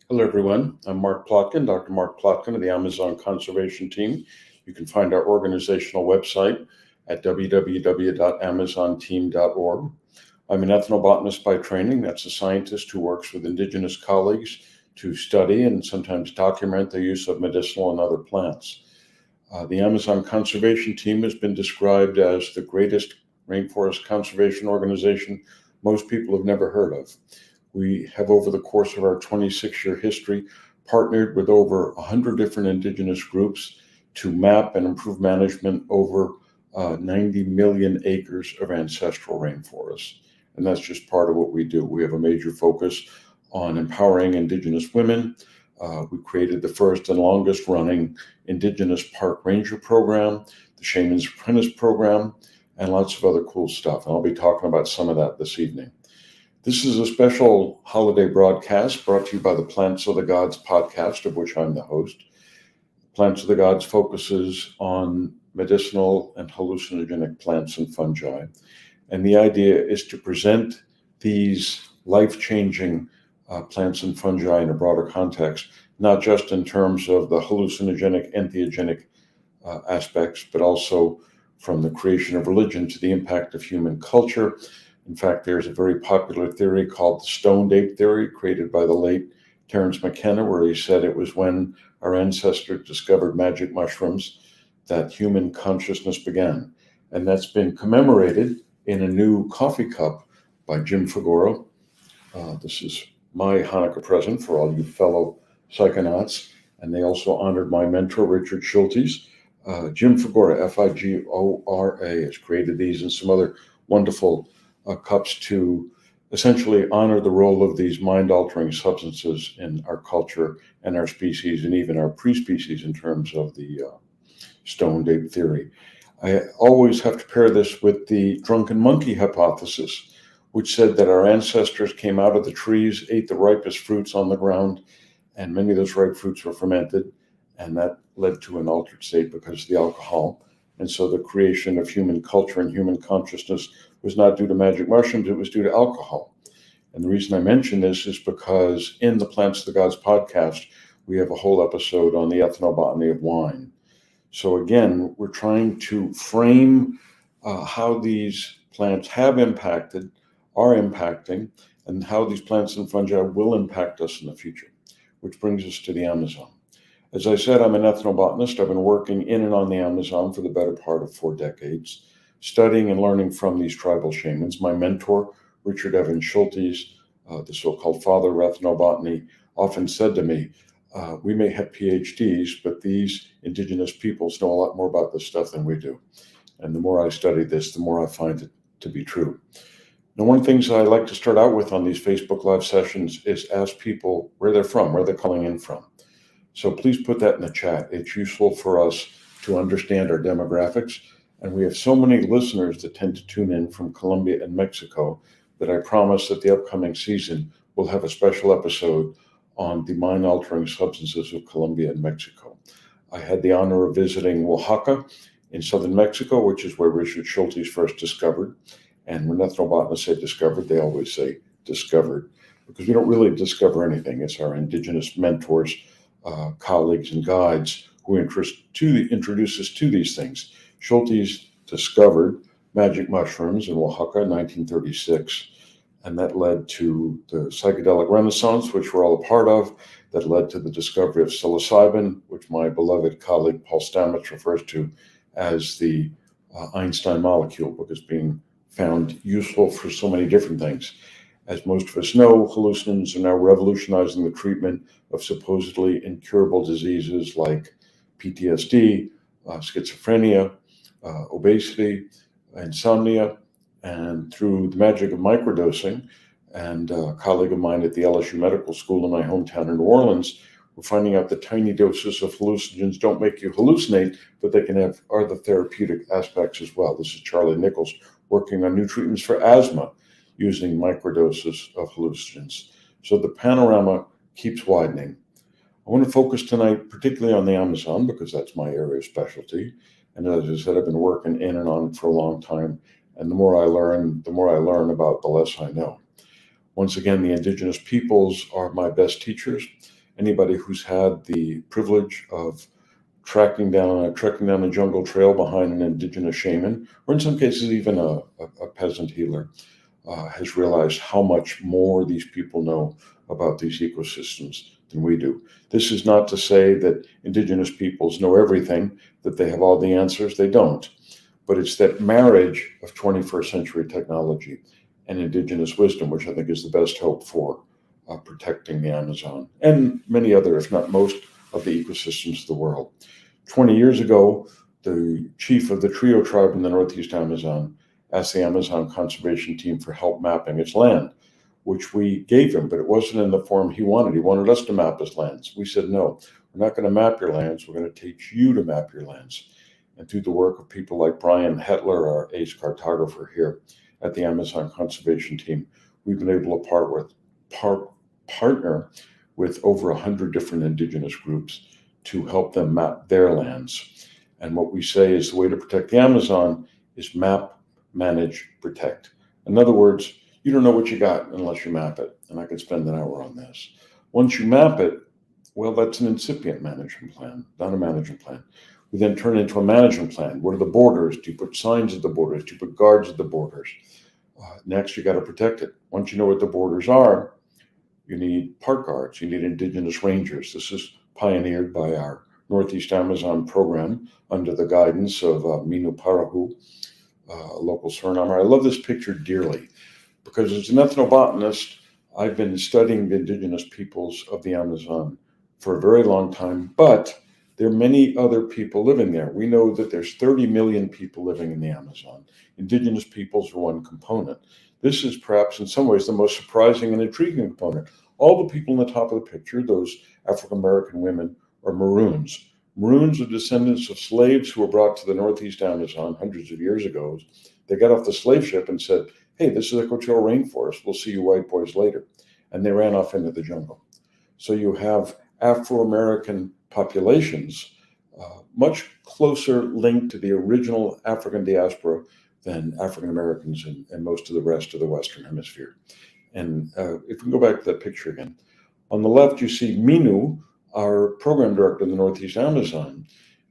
Hello, everyone. I'm Mark Plotkin, Dr. Mark Plotkin of the Amazon Conservation Team. You can find our organizational website at www.amazonteam.org. I'm an ethnobotanist by training. That's a scientist who works with indigenous colleagues to study and sometimes document the use of medicinal and other plants. The Amazon Conservation Team has been described as the greatest rainforest conservation organization most people have never heard of. We have, over the course of our 26-year history, partnered with over 100 different indigenous groups to map and improve management over 90 million acres of ancestral rainforests. And that's just part of what we do. We have a major focus on empowering indigenous women. We created the first and longest running Indigenous Park Ranger program, the Shaman's Apprentice program, and lots of other cool stuff. And I'll be talking about some of that this evening. This is a special holiday broadcast brought to you by the Plants of the Gods podcast, of which I'm the host. Plants of the Gods focuses on medicinal and hallucinogenic plants and fungi. And the idea is to present these life-changing plants and fungi in a broader context, not just in terms of the hallucinogenic, entheogenic aspects, but also from the creation of religion to the impact of human culture. In fact, there's a very popular theory called the stoned ape theory, created by the late Terence McKenna, where he said it was when our ancestors discovered magic mushrooms that human consciousness began. And that's been commemorated in a new coffee cup by Jim Fagora. This is my Hanukkah present for all you fellow psychonauts. And they also honored my mentor, Richard Schultes. Jim Fagora, Figora, has created these and some other wonderful cups to essentially honor the role of these mind-altering substances in our culture and our species, and even our pre-species in terms of the stoned ape theory. I always have to pair this with the drunken monkey hypothesis, which said that our ancestors came out of the trees, ate the ripest fruits on the ground, and many of those ripe fruits were fermented, and that led to an altered state because of the alcohol. And so the creation of human culture and human consciousness was not due to magic mushrooms, it was due to alcohol. And the reason I mention this is because in the Plants of the Gods podcast, we have a whole episode on the ethnobotany of wine. So again, we're trying to frame how these plants have impacted, are impacting, and how these plants and fungi will impact us in the future, which brings us to the Amazon. As I said, I'm an ethnobotanist. I've been working in and on the Amazon for the better part of 4 decades, studying and learning from these tribal shamans. My mentor, Richard Evans Schultes, the so-called father of ethnobotany, often said to me, we may have PhDs, but these indigenous peoples know a lot more about this stuff than we do. And the more I study this, the more I find it to be true. Now, one of the things I like to start out with on these Facebook Live sessions is ask people where they're from, where they're calling in from. So please put that in the chat. It's useful for us to understand our demographics. And we have so many listeners that tend to tune in from Colombia and Mexico that I promise that the upcoming season will have a special episode on the mind-altering substances of Colombia and Mexico. I had the honor of visiting Oaxaca in southern Mexico, which is where Richard Schultes first discovered. And when ethnobotanists say discovered, they always say discovered, because we don't really discover anything. It's our indigenous mentors, colleagues, and guides who introduce us to these things. Schultes discovered magic mushrooms in Oaxaca in 1936, and that led to the psychedelic renaissance, which we're all a part of, that led to the discovery of psilocybin, which my beloved colleague Paul Stamets refers to as the Einstein molecule book is being found useful for so many different things. As most of us know, hallucinogens are now revolutionizing the treatment of supposedly incurable diseases like PTSD, schizophrenia, obesity, insomnia, and through the magic of microdosing. And a colleague of mine at the LSU Medical School in my hometown in New Orleans, we're finding out that tiny doses of hallucinogens don't make you hallucinate, but they can have other therapeutic aspects as well. This is Charlie Nichols working on new treatments for asthma using microdoses of hallucinogens. So the panorama keeps widening. I want to focus tonight particularly on the Amazon because that's my area of specialty. And as I said, I've been working in and on it for a long time. And the more I learn about, the less I know. Once again, the indigenous peoples are my best teachers. Anybody who's had the privilege of trekking down a jungle trail behind an indigenous shaman, or in some cases even a peasant healer, has realized how much more these people know about these ecosystems than we do. This is not to say that indigenous peoples know everything, that they have all the answers. They don't. But it's that marriage of 21st century technology and indigenous wisdom, which I think is the best hope for protecting the Amazon and many other, if not most, of the ecosystems of the world. 20 years ago, the chief of the Trio tribe in the Northeast Amazon asked the Amazon Conservation Team for help mapping its land, which we gave him, but it wasn't in the form he wanted. He wanted us to map his lands. We said, no, we're not going to map your lands. We're going to teach you to map your lands. And through the work of people like Brian Hetler, our ace cartographer here at the Amazon Conservation Team, we've been able to partner with over 100 different indigenous groups to help them map their lands. And what we say is the way to protect the Amazon is map, manage, protect. In other words, you don't know what you got unless you map it. And I could spend an hour on this. Once you map it, well, that's an incipient management plan, not a management plan. We then turn into a management plan. What are the borders? Do you put signs at the borders? Do you put guards at the borders? Next, you got to protect it. Once you know what the borders are, you need park guards. You need indigenous rangers. This is pioneered by our Northeast Amazon program under the guidance of Minu Parahu, a local Surinamer. I love this picture dearly because as an ethnobotanist, I've been studying the indigenous peoples of the Amazon for a very long time, but there are many other people living there. We know that there's 30 million people living in the Amazon. Indigenous peoples are one component. This is perhaps in some ways the most surprising and intriguing component. All the people in the top of the picture, those African-American women, are Maroons. Maroons are descendants of slaves who were brought to the Northeast Amazon hundreds of years ago. They got off the slave ship and said, hey, this is Equatorial Rainforest. We'll see you white boys later. And they ran off into the jungle. So you have Afro-American populations much closer linked to the original African diaspora than African Americans and most of the rest of the Western Hemisphere. And if we go back to that picture again, on the left you see Minu, our program director in the Northeast Amazon.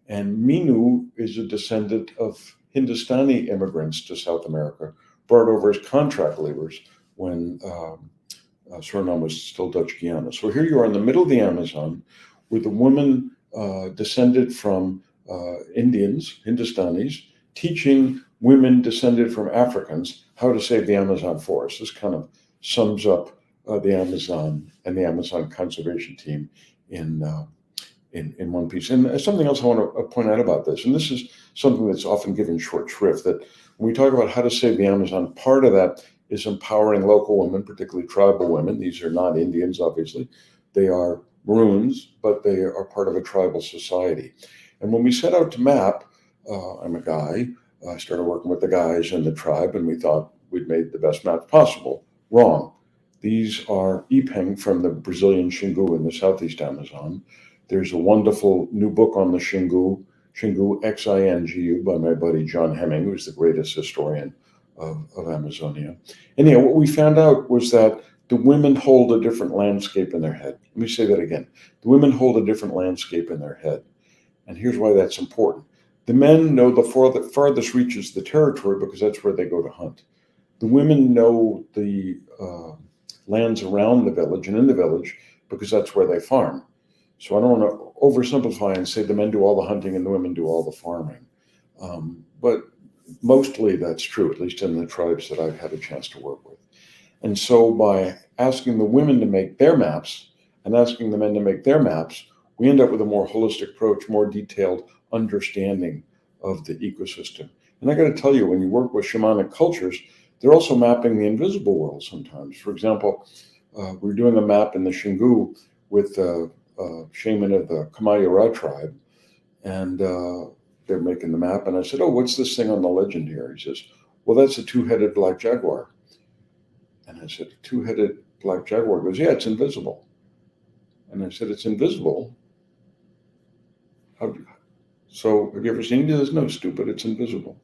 And Minu is a descendant of Hindustani immigrants to South America, brought over as contract laborers when Suriname was still Dutch Guiana. So here you are in the middle of the Amazon with a woman descended from Indians, Hindustanis, teaching women descended from Africans how to save the Amazon forest. This kind of sums up the Amazon and the Amazon Conservation Team in one piece. And something else I want to point out about this, and this is something that's often given short shrift, that when we talk about how to save the Amazon, part of that is empowering local women, particularly tribal women. These are not Indians, obviously. They are Maroons, but they are part of a tribal society. And when we set out to map, I'm a guy, I started working with the guys in the tribe, and we thought we'd made the best map possible. Wrong. These are Ipeng from the Brazilian Xingu in the Southeast Amazon. There's a wonderful new book on the Xingu, Xingu, by my buddy John Hemming, who's the greatest historian of Amazonia. Anyhow, what we found out was that the women hold a different landscape in their head. Let me say that again. The women hold a different landscape in their head. And here's why that's important. The men know the farthest reaches the territory because that's where they go to hunt. The women know the lands around the village and in the village because that's where they farm. So I don't want to oversimplify and say the men do all the hunting and the women do all the farming. But mostly that's true, at least in the tribes that I've had a chance to work with. And so by asking the women to make their maps and asking the men to make their maps, we end up with a more holistic approach, more detailed understanding of the ecosystem. And I got to tell you, when you work with shamanic cultures, they're also mapping the invisible world sometimes. For example, we're doing a map in the Xingu with a shaman of the Kamayura tribe, and they're making the map. And I said, "Oh, what's this thing on the legend here?" He says, "Well, that's a two-headed black jaguar." And I said, "A two-headed black jaguar?" He goes, "Yeah, it's invisible." And I said, "It's invisible? How, so have you ever seen it?" He says, "No, stupid, it's invisible."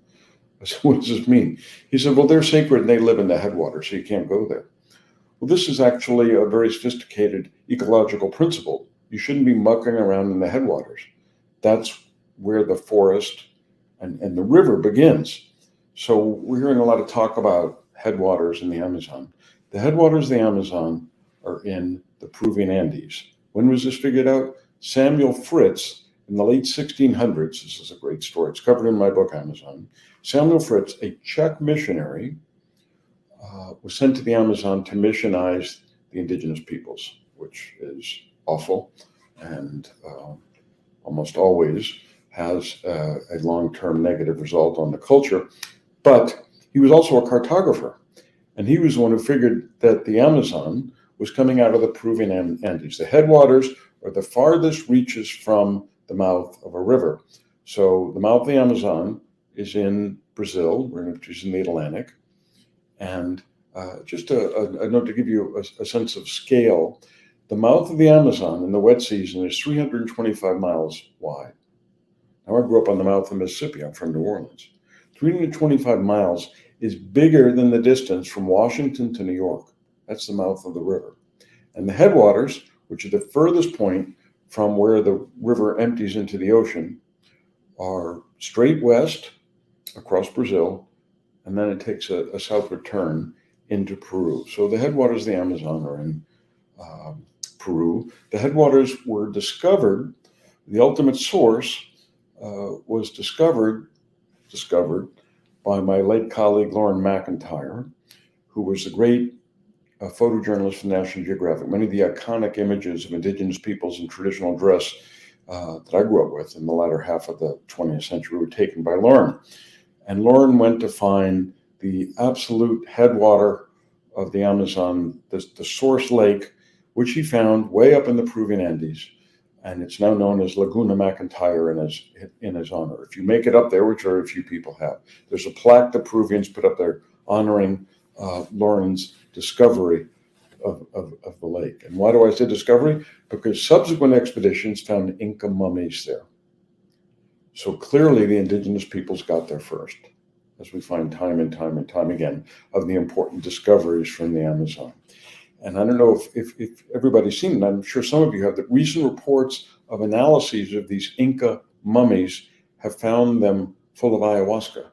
I said, "What does this mean?" He said, "Well, they're sacred and they live in the headwaters, so you can't go there." Well, this is actually a very sophisticated ecological principle. You shouldn't be mucking around in the headwaters. That's where the forest and the river begins. So we're hearing a lot of talk about headwaters in the Amazon. The headwaters of the Amazon are in the Peruvian Andes. When was this figured out? Samuel Fritz, in the late 1600s, this is a great story, it's covered in my book, Amazon. Samuel Fritz, a Czech missionary, was sent to the Amazon to missionize the indigenous peoples, which is awful and almost always has a long-term negative result on the culture. But he was also a cartographer, and he was the one who figured that the Amazon was coming out of the Peruvian Andes. The headwaters are the farthest reaches from the mouth of a river. So the mouth of the Amazon is in Brazil, which is in the Atlantic. And just a note to give you a sense of scale, the mouth of the Amazon in the wet season is 325 miles wide. Now, I grew up on the mouth of Mississippi. I'm from New Orleans. 325 miles is bigger than the distance from Washington to New York. That's the mouth of the river. And the headwaters, which are the furthest point from where the river empties into the ocean, are straight west across Brazil, and then it takes a southward turn into Peru. So the headwaters of the Amazon are in Peru. The headwaters were discovered, the ultimate source was discovered by my late colleague Lauren McIntyre, who was a great photojournalist for National Geographic. Many of the iconic images of indigenous peoples in traditional dress that I grew up with in the latter half of the 20th century were taken by Lauren. And Lauren went to find the absolute headwater of the Amazon, the source lake, which he found way up in the Peruvian Andes. And it's now known as Laguna McIntyre in his honor. If you make it up there, which very few people have, there's a plaque the Peruvians put up there honoring Lauren's discovery of the lake. And why do I say discovery? Because subsequent expeditions found Inca mummies there. So clearly the indigenous peoples got there first, as we find time and time and time again of the important discoveries from the Amazon. And I don't know if everybody's seen it, I'm sure some of you have, that recent reports of analyses of these Inca mummies have found them full of ayahuasca.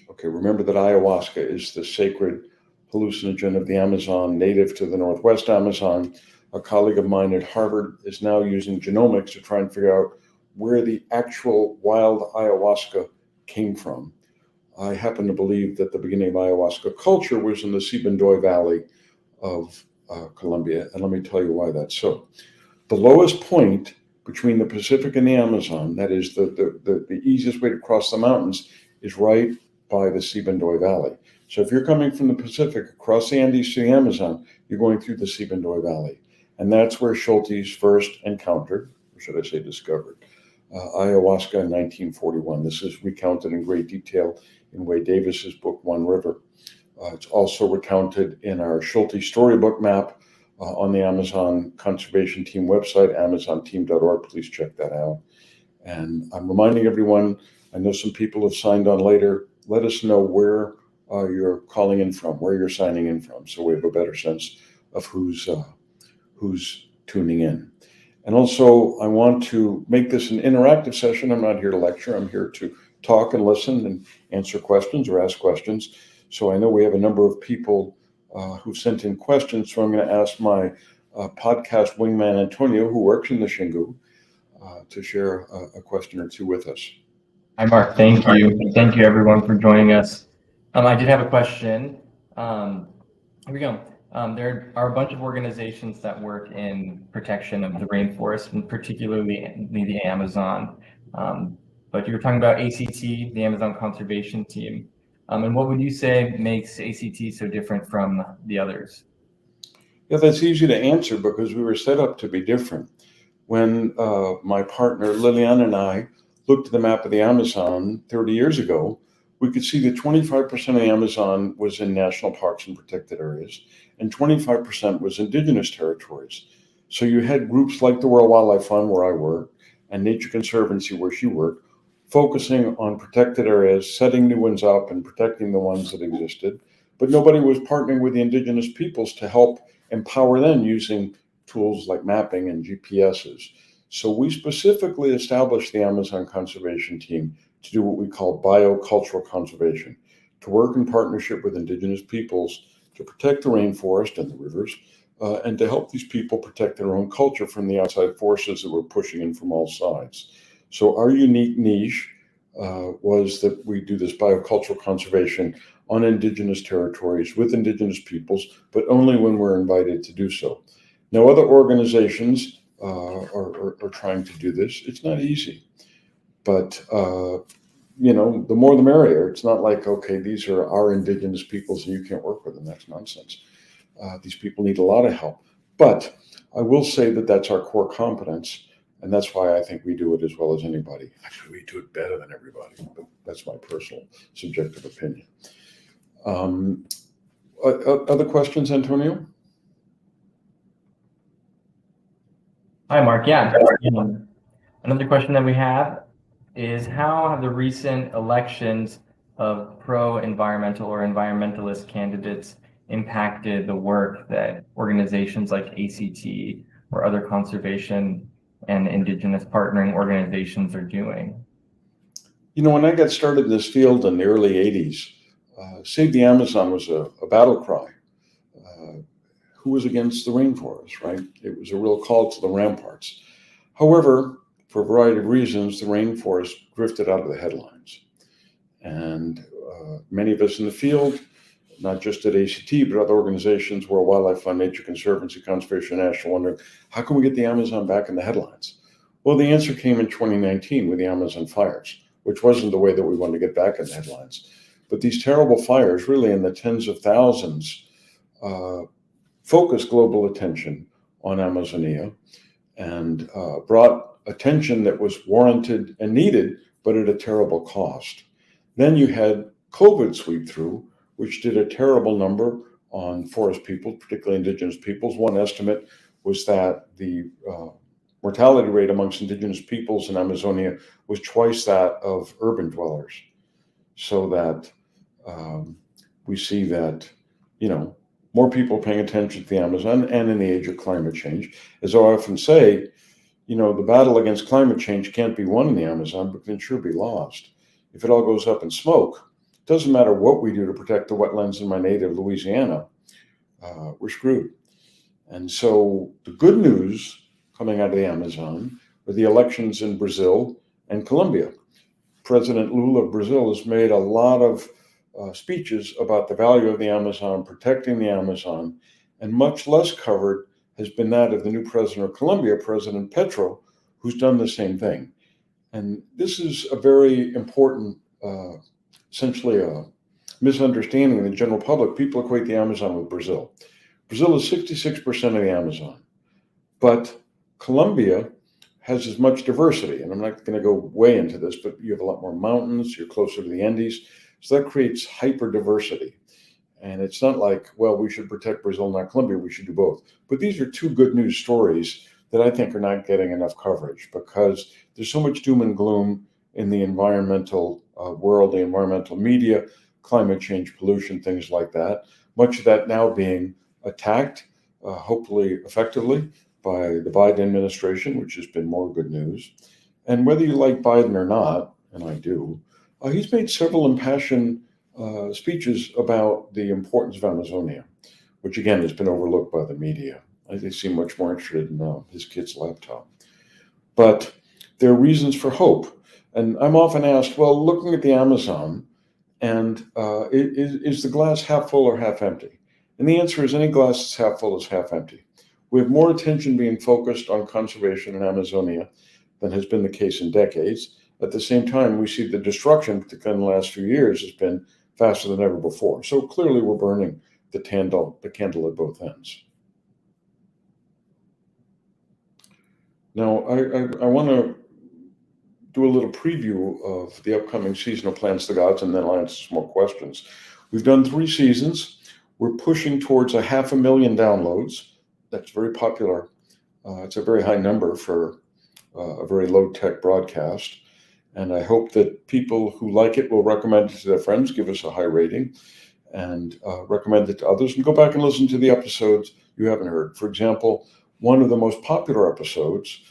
Okay, remember that ayahuasca is the sacred hallucinogen of the Amazon, native to the Northwest Amazon. A colleague of mine at Harvard is now using genomics to try and figure out where the actual wild ayahuasca came from. I happen to believe that the beginning of ayahuasca culture was in the Sibundoy Valley of Colombia, and let me tell you why that's so. The lowest point between the Pacific and the Amazon, that is the easiest way to cross the mountains, is right by the Sibundoy Valley. So if you're coming from the Pacific across the Andes to the Amazon, you're going through the Sibundoy Valley. And that's where Schultes first encountered, or should I say discovered, ayahuasca in 1941. This is recounted in great detail in Wade Davis's book, One River. It's also recounted in our Schulte storybook map on the Amazon Conservation Team website, amazonteam.org. Please check that out. And I'm reminding everyone, I know some people have signed on later. Let us know where you're calling in from, where you're signing in from, so we have a better sense of who's tuning in. And also, I want to make this an interactive session. I'm not here to lecture. I'm here to talk and listen and answer questions or ask questions. So I know we have a number of people who've sent in questions. So I'm going to ask my podcast wingman, Antonio, who works in the Xingu, to share a question or two with us. Hi, Mark. Thank you. And thank you, everyone, for joining us. I did have a question. Here we go. There are a bunch of organizations that work in protection of the rainforest, and particularly the Amazon. But you were talking about ACT, the Amazon Conservation Team. And what would you say makes ACT so different from the others? Yeah, that's easy to answer because we were set up to be different. When my partner Liliana and I looked at the map of the Amazon 30 years ago, we could see that 25% of the Amazon was in national parks and protected areas, and 25% was indigenous territories. So you had groups like the World Wildlife Fund, where I work, and Nature Conservancy, where she worked, focusing on protected areas, setting new ones up, and protecting the ones that existed. But nobody was partnering with the indigenous peoples to help empower them using tools like mapping and GPSs. So we specifically established the Amazon Conservation Team to do what we call biocultural conservation, to work in partnership with indigenous peoples to protect the rainforest and the rivers, and to help these people protect their own culture from the outside forces that were pushing in from all sides. So our unique niche was that we do this biocultural conservation on indigenous territories with indigenous peoples, but only when we're invited to do so. Now, other organizations are trying to do this. It's not easy, but the more the merrier. It's not like, okay, these are our indigenous peoples and you can't work with them. That's nonsense. These people need a lot of help. But I will say that that's our core competence, and that's why I think we do it as well as anybody. Actually, we do it better than everybody, but that's my personal subjective opinion. Other questions, Antonio? Hi, Mark. Yeah. Another question that we have is, how have the recent elections of pro-environmental or environmentalist candidates impacted the work that organizations like ACT or other conservation and indigenous partnering organizations are doing? When I got started in this field in the early 80s, Save the Amazon was a battle cry. Who was against the rainforest, right? It was a real call to the ramparts. However, for a variety of reasons, the rainforest drifted out of the headlines. And many of us in the field, not just at ACT, but other organizations, World Wildlife Fund, Nature Conservancy, Conservation National, wondering, how can we get the Amazon back in the headlines? Well, the answer came in 2019 with the Amazon fires, which wasn't the way that we wanted to get back in the headlines. But these terrible fires, really in the tens of thousands, focused global attention on Amazonia and brought attention that was warranted and needed, but at a terrible cost. Then you had COVID sweep through, which did a terrible number on forest people, particularly indigenous peoples. One estimate was that the mortality rate amongst indigenous peoples in Amazonia was twice that of urban dwellers. So that we see that, more people paying attention to the Amazon, and in the age of climate change. As I often say, the battle against climate change can't be won in the Amazon, but can sure be lost. If it all goes up in smoke, it doesn't matter what we do to protect the wetlands in my native Louisiana, we're screwed. And so the good news coming out of the Amazon are the elections in Brazil and Colombia. President Lula of Brazil has made a lot of speeches about the value of the Amazon, protecting the Amazon, and much less covered has been that of the new president of Colombia, President Petro, who's done the same thing. And this is a very important, essentially a misunderstanding in the general public. People equate the Amazon with Brazil. Brazil is 66% of the Amazon, but Colombia has as much diversity. And I'm not going to go way into this, but you have a lot more mountains, you're closer to the Andes. So that creates hyper diversity. And it's not like, well, we should protect Brazil, not Colombia. We should do both. But these are two good news stories that I think are not getting enough coverage, because there's so much doom and gloom in the environmental world, the environmental media, climate change, pollution, things like that. Much of that now being attacked, hopefully effectively, by the Biden administration, which has been more good news. And whether you like Biden or not, and I do, he's made several impassioned speeches about the importance of Amazonia, which again has been overlooked by the media. They seem much more interested in his kid's laptop. But there are reasons for hope. And I'm often asked, well, looking at the Amazon, and is the glass half full or half empty? And the answer is any glass that's half full is half empty. We have more attention being focused on conservation in Amazonia than has been the case in decades. At the same time, we see the destruction, particularly in the last few years, has been faster than ever before. So clearly we're burning the candle at both ends. Now, I want to do a little preview of the upcoming season of Plants to Gods, and then I'll answer some more questions. We've done 3 seasons. We're pushing towards 500,000 downloads. That's very popular. It's a very high number for a very low-tech broadcast. And I hope that people who like it will recommend it to their friends, give us a high rating, and recommend it to others. And go back and listen to the episodes you haven't heard. For example, one of the most popular episodes,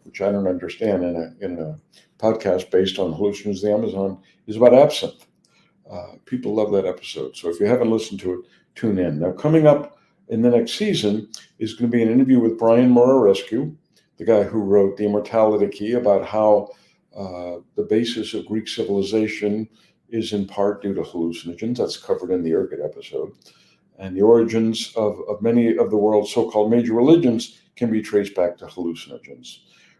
which I don't understand in a podcast based on hallucinogens of the Amazon, is about absinthe. People love that episode. So if you haven't listened to it, tune in. Now, coming up in the next season is going to be an interview with Brian Muraresku, the guy who wrote The Immortality Key, about how the basis of Greek civilization is in part due to hallucinogens. That's covered in the Ergot episode. And the origins of many of the world's so-called major religions can be traced back to hallucinogens.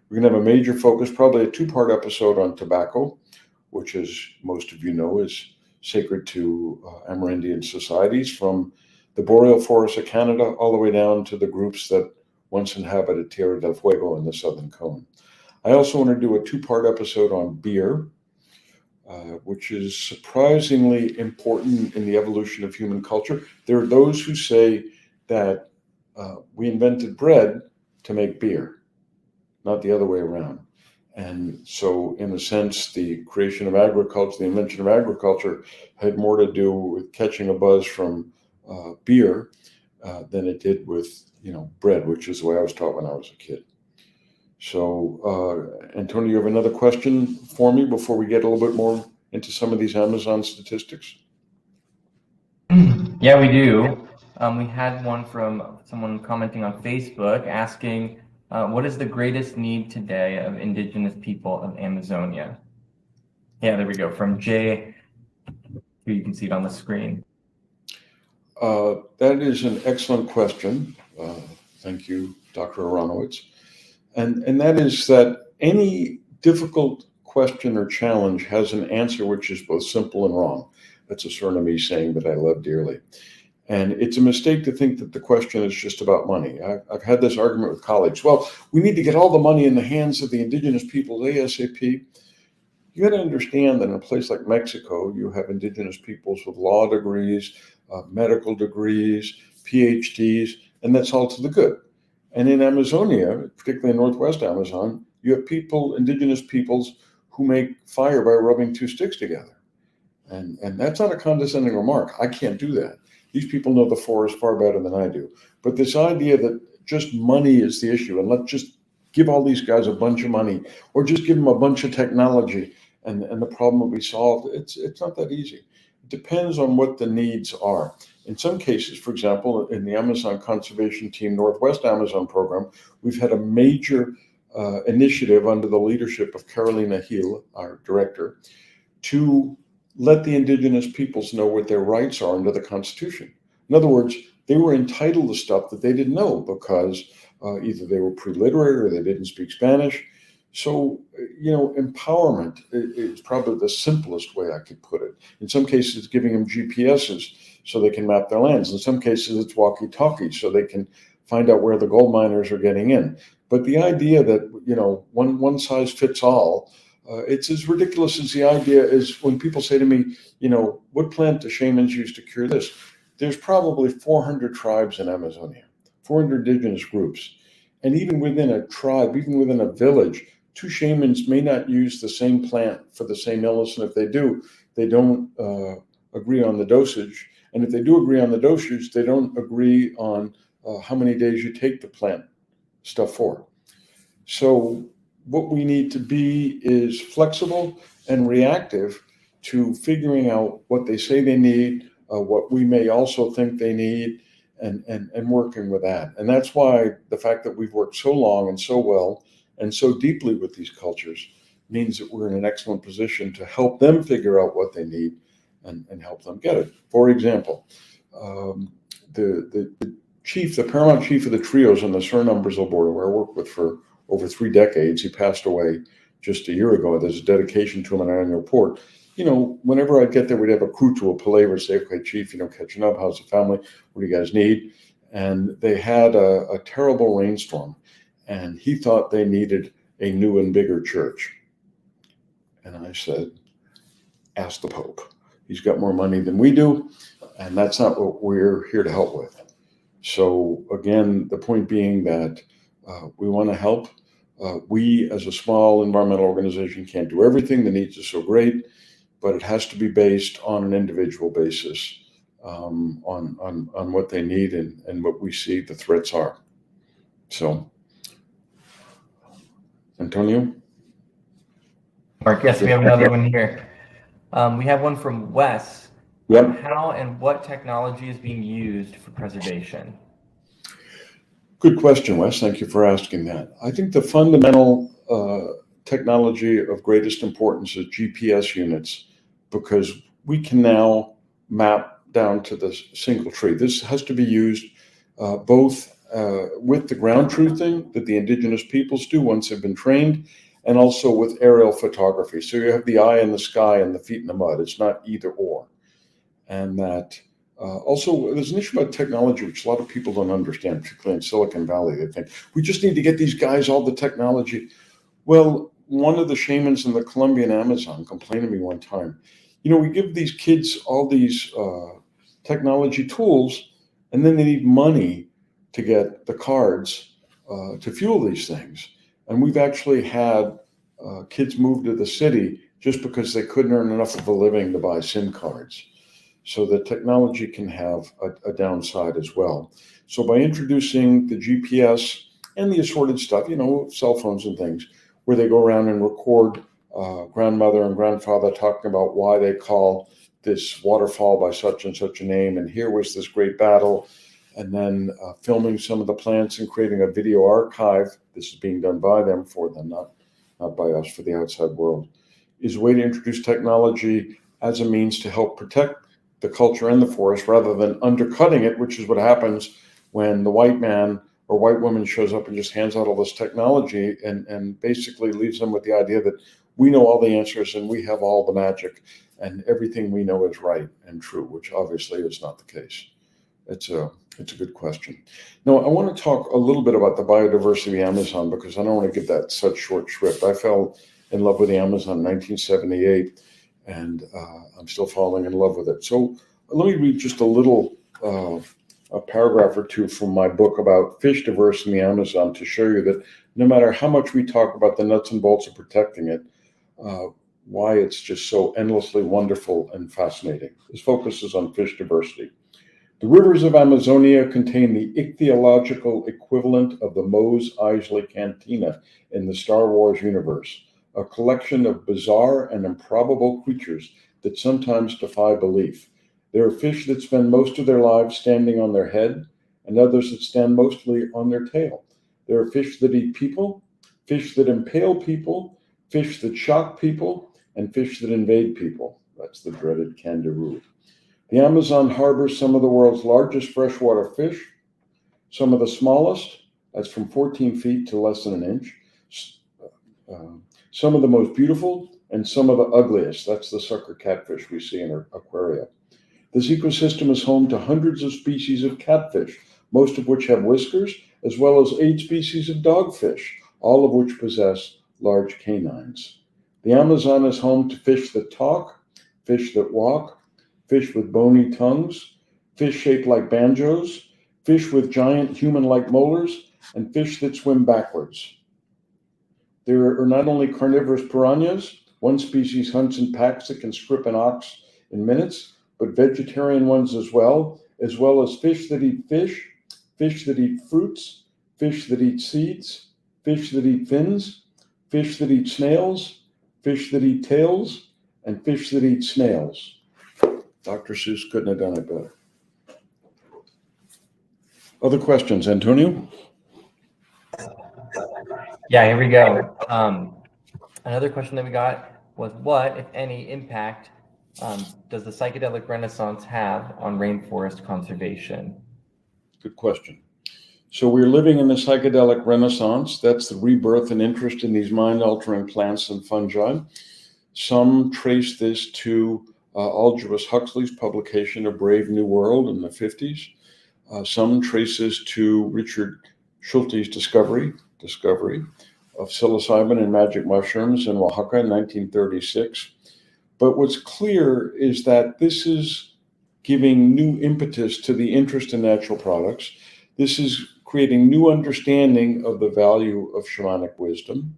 We're going to have a major focus, probably a 2-part episode on tobacco, which, as most of you know, is sacred to Amerindian societies, from the boreal forests of Canada all the way down to the groups that once inhabited Tierra del Fuego in the Southern Cone. I also want to do a 2-part episode on beer, which is surprisingly important in the evolution of human culture. There are those who say that we invented bread to make beer, not the other way around. And so, in a sense, the creation of agriculture, the invention of agriculture, had more to do with catching a buzz from beer than it did with, bread, which is the way I was taught when I was a kid. So, Antonio, you have another question for me before we get a little bit more into some of these Amazon statistics? Yeah, we do. We had one from someone commenting on Facebook asking, what is the greatest need today of indigenous people of Amazonia? Yeah, there we go. From Jay, who you can see it on the screen. That is an excellent question. Thank you, Dr. Aronowitz. And that is that any difficult question or challenge has an answer which is both simple and wrong. That's a Surinamese saying that I love dearly. And it's a mistake to think that the question is just about money. I've had this argument with colleagues. Well, we need to get all the money in the hands of the indigenous people ASAP. You got to understand that in a place like Mexico, you have indigenous peoples with law degrees, medical degrees, PhDs, and that's all to the good. And in Amazonia, particularly in Northwest Amazon, you have indigenous peoples who make fire by rubbing 2 sticks together. And that's not a condescending remark. I can't do that. These people know the forest far better than I do. But this idea that just money is the issue, and let's just give all these guys a bunch of money, or just give them a bunch of technology, and the problem will be solved, it's not that easy. It depends on what the needs are. In some cases, for example, in the Amazon Conservation Team Northwest Amazon program, we've had a major initiative under the leadership of Carolina Hill, our director, to let the indigenous peoples know what their rights are under the Constitution. In other words, they were entitled to stuff that they didn't know because either they were pre-literate or they didn't speak Spanish. So, empowerment is probably the simplest way I could put it. In some cases, it's giving them GPSs so they can map their lands. In some cases, it's walkie-talkies so they can find out where the gold miners are getting in. But the idea that, one size fits all, it's as ridiculous as the idea is when people say to me, what plant do shamans use to cure this? There's probably 400 tribes in Amazonia, 400 indigenous groups. And even within a tribe, even within a village, 2 shamans may not use the same plant for the same illness. And if they do, they don't agree on the dosage. And if they do agree on the dosage, they don't agree on how many days you take the plant stuff for. So what we need to be is flexible and reactive to figuring out what they say they need, what we may also think they need, and working with that. And that's why the fact that we've worked so long and so well and so deeply with these cultures means that we're in an excellent position to help them figure out what they need and help them get it. For example, the paramount chief of the trios on the Suriname Brazil border, where I worked with for over 3 decades, he passed away just a year ago. There's a dedication to him in our annual report. Whenever I'd get there, we'd have a crew to a palaver, say, okay, chief, catching up, how's the family? What do you guys need? And they had a terrible rainstorm, and he thought they needed a new and bigger church. And I said, ask the Pope. He's got more money than we do, and that's not what we're here to help with. So again, the point being that we want to help. We, as a small environmental organization, can't do everything. The needs are so great, but it has to be based on an individual basis, on what they need and what we see the threats are. So, Antonio? Mark, yes, we have another one here. We have one from Wes. Yep. How and what technology is being used for preservation? Good question, Wes. Thank you for asking that. I think the fundamental technology of greatest importance is GPS units, because we can now map down to the single tree. This has to be used both with the ground truthing that the indigenous peoples do once they've been trained, and also with aerial photography. So you have the eye in the sky and the feet in the mud. It's not either or. And that also, there's an issue about technology which a lot of people don't understand, particularly in Silicon Valley. They think, we just need to get these guys all the technology. Well, one of the shamans in the Colombian Amazon complained to me one time, we give these kids all these technology tools, and then they need money to get the cards to fuel these things. And we've actually had kids move to the city just because they couldn't earn enough of a living to buy SIM cards. So the technology can have a downside as well. So by introducing the GPS and the assorted stuff, cell phones and things, where they go around and record grandmother and grandfather talking about why they call this waterfall by such and such a name, and here was this great battle, and then filming some of the plants and creating a video archive. This is being done by them for them, not by us, for the outside world, is a way to introduce technology as a means to help protect the culture and the forest, rather than undercutting it, which is what happens when the white man or white woman shows up and just hands out all this technology and basically leaves them with the idea that we know all the answers and we have all the magic and everything we know is right and true, which obviously is not the case. It's a good question. Now, I want to talk a little bit about the biodiversity of the Amazon, because I don't want to give that such short shrift. I fell in love with the Amazon in 1978, and I'm still falling in love with it. So let me read just a paragraph or two from my book about fish diversity in the Amazon to show you that no matter how much we talk about the nuts and bolts of protecting it, why it's just so endlessly wonderful and fascinating. This focuses on fish diversity. The rivers of Amazonia contain the ichthyological equivalent of the Mos Eisley Cantina in the Star Wars universe, a collection of bizarre and improbable creatures that sometimes defy belief. There are fish that spend most of their lives standing on their head, and others that stand mostly on their tail. There are fish that eat people, fish that impale people, fish that shock people, and fish that invade people. That's the dreaded kangaroo. The Amazon harbors some of the world's largest freshwater fish, some of the smallest, that's from 14 feet to less than an inch, some of the most beautiful, and some of the ugliest. That's the sucker catfish we see in our aquaria. This ecosystem is home to hundreds of species of catfish, most of which have whiskers, as well as 8 species of dogfish, all of which possess large canines. The Amazon is home to fish that talk, fish that walk, fish with bony tongues, fish shaped like banjos, fish with giant human-like molars, and fish that swim backwards. There are not only carnivorous piranhas, one species hunts in packs that can strip an ox in minutes, but vegetarian ones as well as fish that eat fish, fish that eat fruits, fish that eat seeds, fish that eat fins, fish that eat snails, fish that eat tails, and fish that eat snails. Dr. Seuss couldn't have done it better. Other questions, Antonio? Yeah, here we go. Another question that we got was, what, if any, impact does the psychedelic renaissance have on rainforest conservation? Good question. So we're living in the psychedelic renaissance. That's the rebirth and interest in these mind-altering plants and fungi. Some trace this to Aldous Huxley's publication of Brave New World in the 50s. Some trace this to Richard Schulte's discovery of psilocybin and magic mushrooms in Oaxaca in 1936. But what's clear is that this is giving new impetus to the interest in natural products. This is creating new understanding of the value of shamanic wisdom.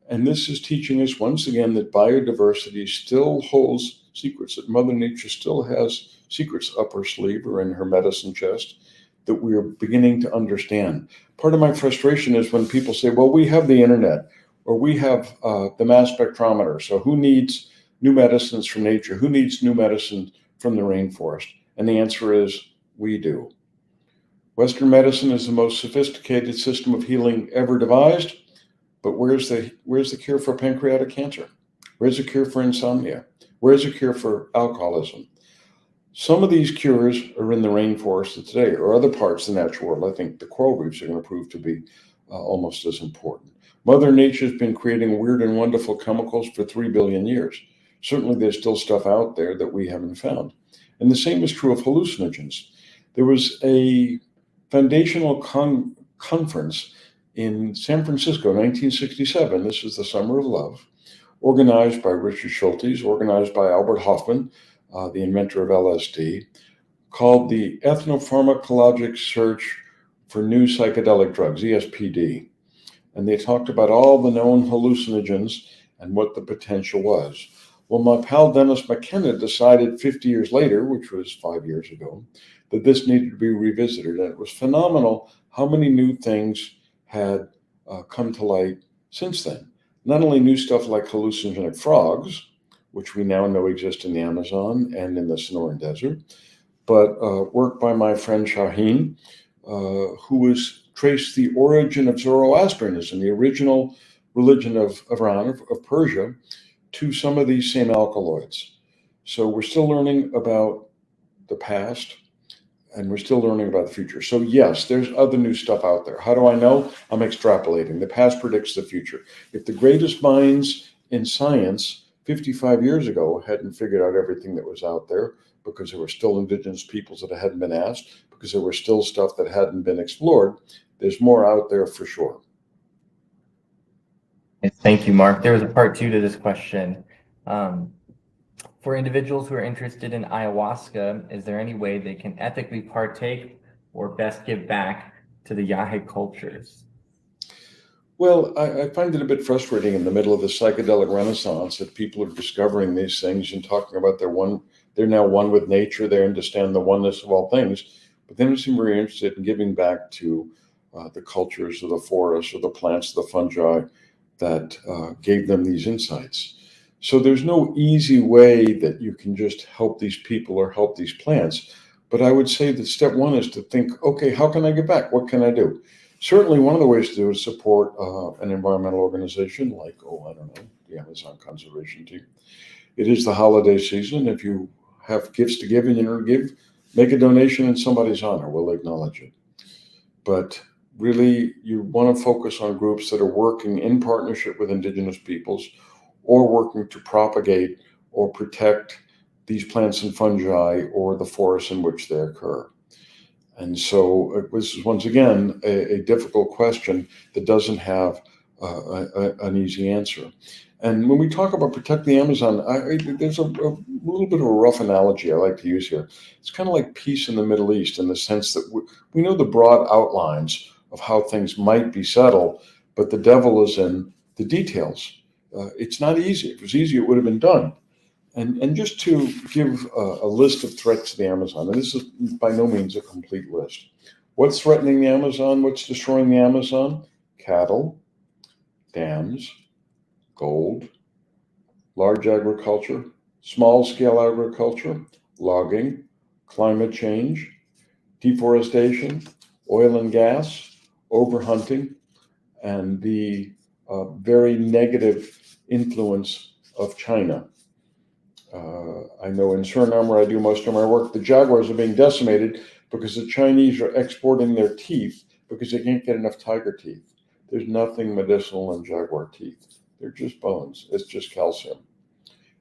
And this is teaching us once again that biodiversity still holds secrets, that Mother Nature still has secrets up her sleeve or in her medicine chest that we are beginning to understand. Part of my frustration is when people say, well, we have the internet or we have the mass spectrometer. So who needs new medicines from nature? Who needs new medicine from the rainforest? And the answer is, we do. Western medicine is the most sophisticated system of healing ever devised, but where's the cure for pancreatic cancer? Where's the cure for insomnia? Where's the cure for alcoholism? Some of these cures are in the rainforest today, or other parts of the natural world. I think the coral reefs are going to prove to be almost as important. Mother Nature's been creating weird and wonderful chemicals for 3 billion years. Certainly there's still stuff out there that we haven't found. And the same is true of hallucinogens. There was a foundational conference in San Francisco, 1967. This is the Summer of Love, organized by Richard Schultes, organized by Albert Hofmann, the inventor of LSD, called the Ethnopharmacologic Search for New Psychedelic Drugs, ESPD. And they talked about all the known hallucinogens and what the potential was. Well, my pal Dennis McKenna decided 50 years later, which was 5 years ago, that this needed to be revisited. And it was phenomenal how many new things had come to light since then. Not only new stuff like hallucinogenic frogs, which we now know exist in the Amazon and in the Sonoran Desert, but work by my friend Shaheen, who has traced the origin of Zoroastrianism, the original religion of Iran, of Persia, to some of these same alkaloids. So we're still learning about the past, and we're still learning about the future. So yes, there's other new stuff out there. How do I know? I'm extrapolating. The past predicts the future. If the greatest minds in science 55 years ago hadn't figured out everything that was out there, because there were still indigenous peoples that hadn't been asked, because there were still stuff that hadn't been explored, there's more out there for sure. Thank you, Mark. There was a part 2 to this question. For individuals who are interested in ayahuasca, is there any way they can ethically partake or best give back to the Yahe cultures? Well, I find it a bit frustrating in the middle of the psychedelic renaissance that people are discovering these things and talking about they're now one with nature, they understand the oneness of all things, but they don't seem very interested in giving back to the cultures of the forests or the plants, the fungi that gave them these insights. So there's no easy way that you can just help these people or help these plants. But I would say that step one is to think, okay, how can I give back? What can I do? Certainly one of the ways to do is support an environmental organization like, the Amazon Conservation Team. It is the holiday season. If you have gifts to give and you don't give, make a donation in somebody's honor. We'll acknowledge it. But really, you want to focus on groups that are working in partnership with indigenous peoples or working to propagate or protect these plants and fungi or the forests in which they occur. And so this is, once again, a difficult question that doesn't have an easy answer. And when we talk about protect the Amazon, there's a little bit of a rough analogy I like to use here. It's kind of like peace in the Middle East in the sense that we know the broad outlines of how things might be settled, but the devil is in the details. It's not easy. If it was easy, it would have been done. And just to give a list of threats to the Amazon, and this is by no means a complete list. What's threatening the Amazon? What's destroying the Amazon? Cattle, dams, gold, large agriculture, small-scale agriculture, logging, climate change, deforestation, oil and gas, overhunting, and the very negative influence of China. I know in Suriname, where I do most of my work, the jaguars are being decimated because the Chinese are exporting their teeth because they can't get enough tiger teeth. There's nothing medicinal in jaguar teeth. They're just bones. It's just calcium.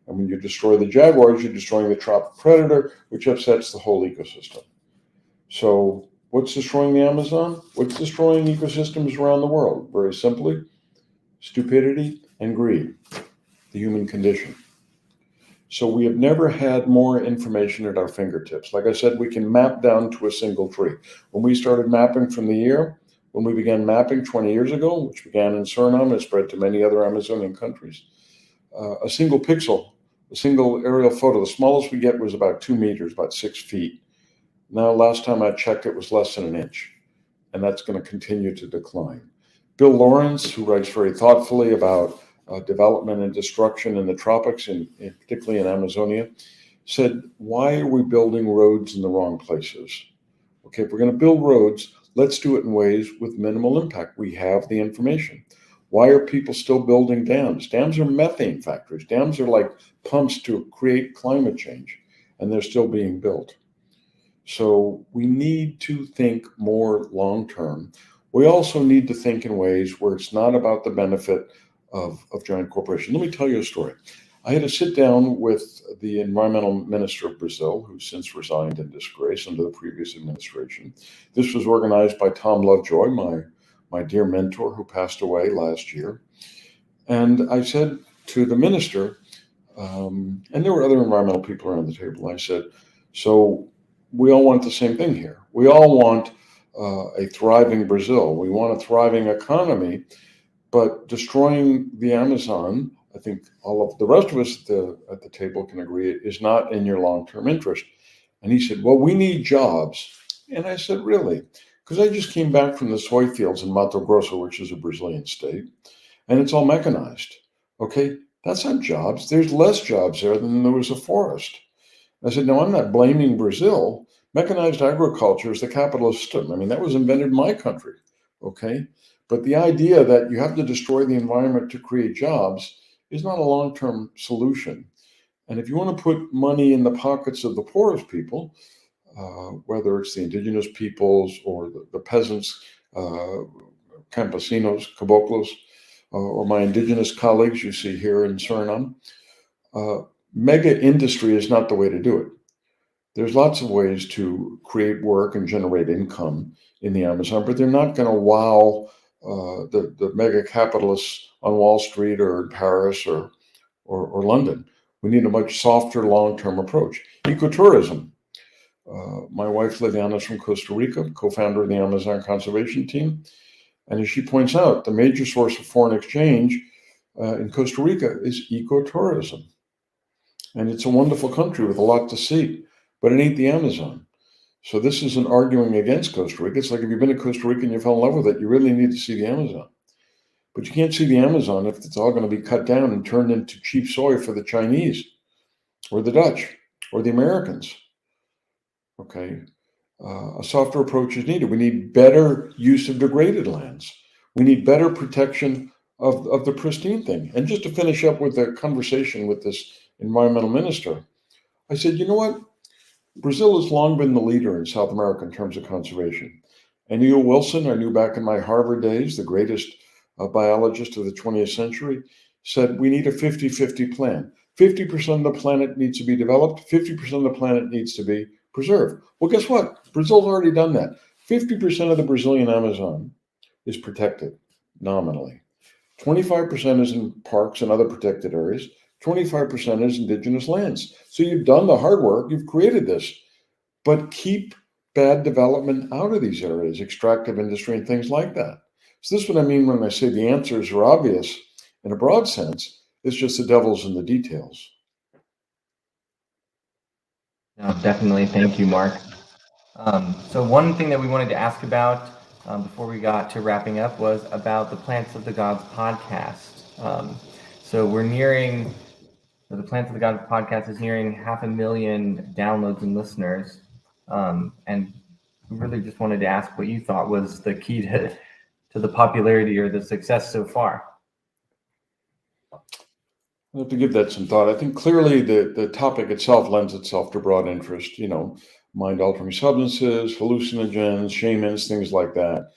And when you destroy the jaguars, you're destroying the tropic predator, which upsets the whole ecosystem. So what's destroying the Amazon? What's destroying ecosystems around the world? Very simply, stupidity and greed, the human condition. So we have never had more information at our fingertips. Like I said, we can map down to a single tree. When we started mapping from the year, when we began mapping 20 years ago, which began in Suriname and spread to many other Amazonian countries, a single pixel, a single aerial photo, the smallest we get was about 2 meters, about 6 feet. Now, last time I checked, it was less than an inch, and that's going to continue to decline. Bill Lawrence, who writes very thoughtfully about development and destruction in the tropics, and particularly in Amazonia, said, why are we building roads in the wrong places? Okay, if we're going to build roads, let's do it in ways with minimal impact. We have the information. Why are people still building dams? Dams are methane factories. Dams are like pumps to create climate change, and they're still being built. So we need to think more long-term. We also need to think in ways where it's not about the benefit of giant corporations. Let me tell you a story. I had to sit down with the environmental minister of Brazil, who since resigned in disgrace under the previous administration. This was organized by Tom Lovejoy, my dear mentor, who passed away last year. And I said to the minister, and there were other environmental people around the table, I said, so we all want the same thing here. We all want a thriving Brazil. We want a thriving economy. But destroying the Amazon, I think all of the rest of us at the table can agree, is not in your long-term interest. And he said, well, we need jobs. And I said, really? Because I just came back from the soy fields in Mato Grosso, which is a Brazilian state, and it's all mechanized. Okay, that's not jobs. There's less jobs there than there was a forest. I said, no, I'm not blaming Brazil. Mechanized agriculture is the capitalist system. I mean, that was invented in my country. Okay. But the idea that you have to destroy the environment to create jobs is not a long-term solution. And if you want to put money in the pockets of the poorest people, whether it's the indigenous peoples or the peasants, campesinos, caboclos, or my indigenous colleagues you see here in Suriname, mega industry is not the way to do it. There's lots of ways to create work and generate income in the Amazon, but they're not going to wow the mega capitalists on Wall Street or Paris or London. We need a much softer long-term approach. Ecotourism. My wife, Liliana, is from Costa Rica, co-founder of the Amazon Conservation Team. And as she points out, the major source of foreign exchange in Costa Rica is ecotourism. And it's a wonderful country with a lot to see, but it ain't the Amazon. So this isn't arguing against Costa Rica. It's like if you've been to Costa Rica and you fell in love with it, you really need to see the Amazon. But you can't see the Amazon if it's all going to be cut down and turned into cheap soy for the Chinese or the Dutch or the Americans. Okay. A softer approach is needed. We need better use of degraded lands. We need better protection of the pristine thing. And just to finish up with the conversation with this environmental minister, I said, you know what? Brazil has long been the leader in South America in terms of conservation. And E.O. Wilson, I knew back in my Harvard days, the greatest biologist of the 20th century, said we need a 50-50 plan. 50% of the planet needs to be developed, 50% of the planet needs to be preserved. Well, guess what? Brazil's already done that. 50% of the Brazilian Amazon is protected nominally. 25% is in parks and other protected areas. 25% is indigenous lands. So you've done the hard work, you've created this, but keep bad development out of these areas, extractive industry and things like that. So this is what I mean when I say the answers are obvious in a broad sense. It's just the devil's in the details. No, definitely. Thank you, Mark. So one thing that we wanted to ask about before we got to wrapping up was about the Plants of the Gods podcast. So we're nearing, the Plants of the Gods podcast is nearing 500,000 downloads and listeners. And we really just wanted to ask what you thought was the key to the popularity or the success so far. Well, to give that some thought, I think clearly the topic itself lends itself to broad interest, mind altering substances, hallucinogens, shamans, things like that.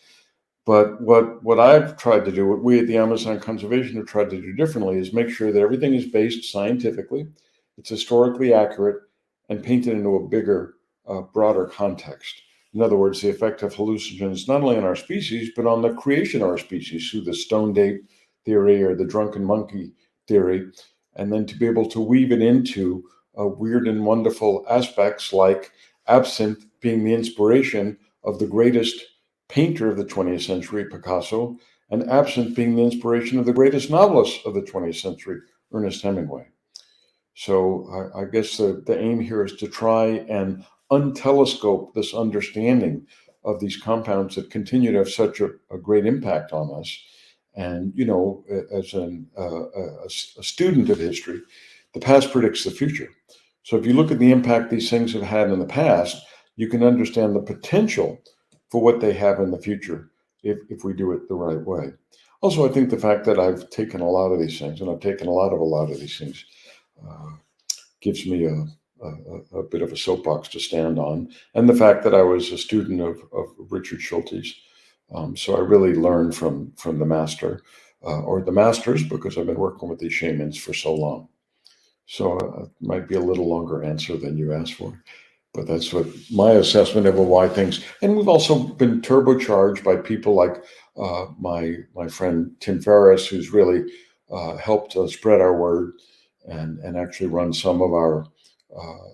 But what I've tried to do, what we at the Amazon Conservation have tried to do differently, is make sure that everything is based scientifically, it's historically accurate, and painted into a bigger, broader context. In other words, the effect of hallucinogens not only on our species, but on the creation of our species through the stone ape theory or the drunken monkey theory, and then to be able to weave it into weird and wonderful aspects like absinthe being the inspiration of the greatest painter of the 20th century, Picasso, and absinthe being the inspiration of the greatest novelist of the 20th century, Ernest Hemingway. So I guess the aim here is to try and untelescope this understanding of these compounds that continue to have such a great impact on us. And, as a student of history, the past predicts the future. So if you look at the impact these things have had in the past, you can understand the potential for what they have in the future if we do it the right way. Also, I think the fact that I've taken a lot of these things, and I've taken a lot of these things, gives me a bit of a soapbox to stand on. And the fact that I was a student of Richard Schultes. So I really learned from the master, or the masters, because I've been working with these shamans for so long. So it might be a little longer answer than you asked for. But that's what my assessment of why things, and we've also been turbocharged by people like my friend Tim Ferriss, who's really helped spread our word and actually run some of our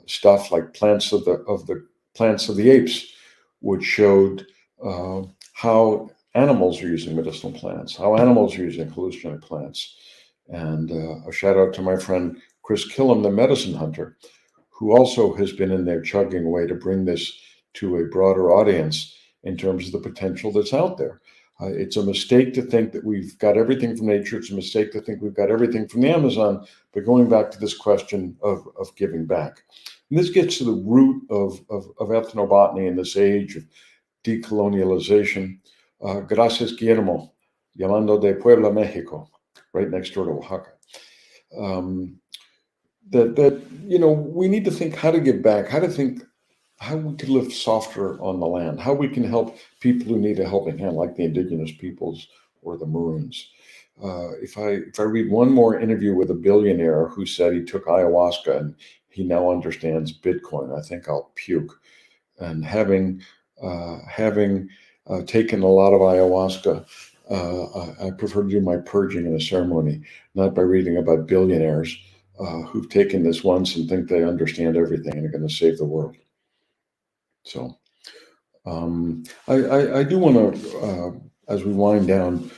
stuff like plants of the apes, which showed how animals are using medicinal plants, how animals are using hallucinogenic plants, and a shout out to my friend Chris Killam, the medicine hunter, who also has been in there chugging away to bring this to a broader audience in terms of the potential that's out there. It's a mistake to think that we've got everything from nature. It's a mistake to think we've got everything from the Amazon. But going back to this question of giving back, and this gets to the root of ethnobotany in this age of decolonialization. Gracias, Guillermo, llamando de Puebla, Mexico, right next door to Oaxaca. That we need to think how to give back, how we can live softer on the land, how we can help people who need a helping hand, like the indigenous peoples or the Maroons. If I read one more interview with a billionaire who said he took ayahuasca and he now understands Bitcoin, I think I'll puke. And having taken a lot of ayahuasca, I prefer to do my purging in a ceremony, not by reading about billionaires who've taken this once and think they understand everything and are going to save the world. So I do want to, as we wind down,